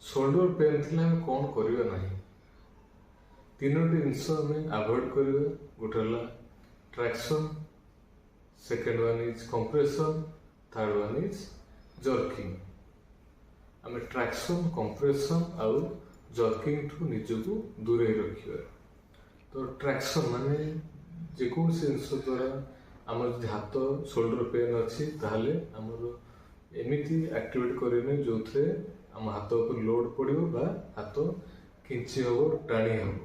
Shoulder pain थिला कौन करिवे नाही तीनोटी जिनस आम आभोड करिवे गोटे हला traction second one is compression third one is jerking आम ट्रैक्शन कंप्रेशन आउ जर्किंग ठू निजको दूरे रखिए तो ट्रैक्शन माने जेकोसी जिनस द्वारा आम हाथ शोल्डर पेन अच्छी ताहले आमर एमिति एक्टिवेट करेनि जो थे आम हाथ ऊपर लोड पड़ो बा हाथ किंची हम टाणी हम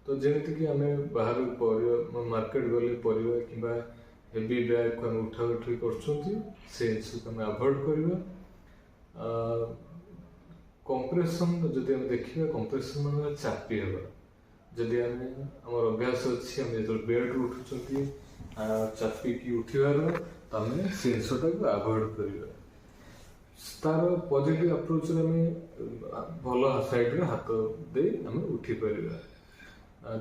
तो जमीती कि आम बाहर मार्केट गले परिवा कि हेवी बैग को आम उठा उठी कर जिनस आम आभोड करवा कंप्रेशन जदि आम देखा कंप्रेशन मान चापी हवा जदि आम आम अभ्यास अच्छी आम जो बेड रु उठुं चापिकी उठार तो आम से जिनटा को आभोड करवा तार पॉजिटिव अप्रोच आम भल साइड हाथ दे आम उठी पार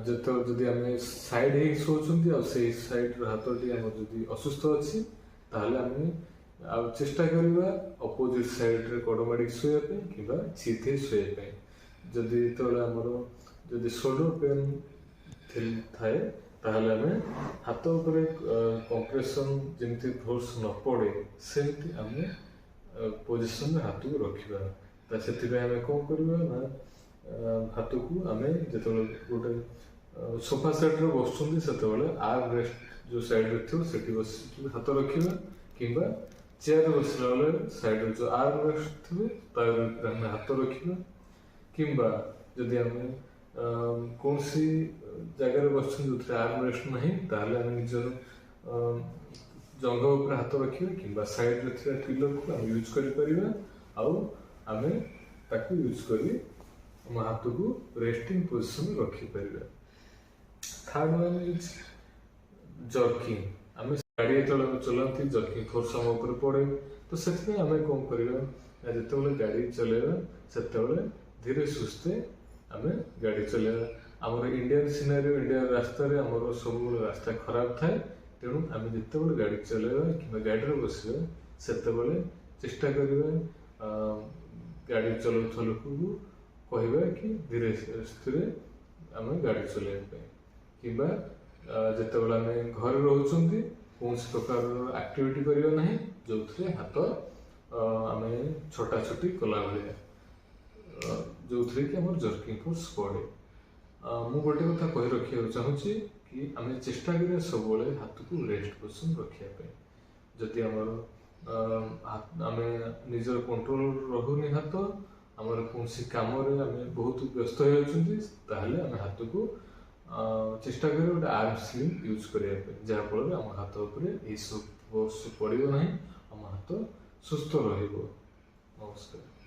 जो जदि आम साइड हो शोचुं से साइड हाथटी आम जदि असुस्थ अच्छी ताहले आम चेष्टा करवा अपोजिट साइड रे कड़माड़ी शोया कि सीधे शोया जदि तो आमर जदि शोल्डर पेन थाए ताहले आम हाथ उपर कंप्रेशन जमी फोर्स न पड़े सेमती आम पोजिशन में हाथ को रखा से आम कौन करवा ना हाथ को आम जो गोटे सोफा सेट रे बसुँच से आर्म रेस्ट जो साइड में थो से बस हाथ रखा कि चेयर बसला बेले साइड जो आर्म रेस्ट थे आम हाथ रखा कि जदि आम कौन सी जगार बस जो आर्म रेस्ट ना ताहले आम निजर जंग उपर हाथ रखा कि साइड रे पिलर को आम यूज कर आम ताकू यूज कर आम हाथ को रेस्टिंग पोजिशन रखिपर third one is jerking arm गाड़ी जो चलाती जर्किंग फोर्स आम उपर पड़े तो से आम कौन करवा जो गाड़ी चलेगा से धीरे सुस्थे आम गाड़ी चलेगा आमर इंडियन सिनारी इंडिया रास्ता आमर सब रास्ता खराब थाए तेणु आम जिते गाड़ी चलेगा कि गाड़ी बसवा से चेष्टा करवा गाड़ी चलाउता लोक कहवा कि धीरे स्थिर आम गाड़ी चलाइबा कि जिते आम घर रोच कौन प्रकार एक्टिविटी करवा ना जो हाथ आम छोटा छोटी कला भाया जो थी कि आम जर्किंग फोर्स पड़े मु गोटे कथा कही रखा चाहूँगी कि आम चेष्टा करें सब हाथ को रेस्ट पोजिशन रखापी जदि आमर आम निजर कंट्रोल रहुनी हाथ आमर कौन कम आम बहुत व्यस्त होताले आम हाथ को चेष्टा कर गोटे आर्म स्लिंग यूज करने जहाँफल आम हाथ उपर सब फोर्स पड़ो ना आम हाथ सुस्थ रहिबो। नमस्कार।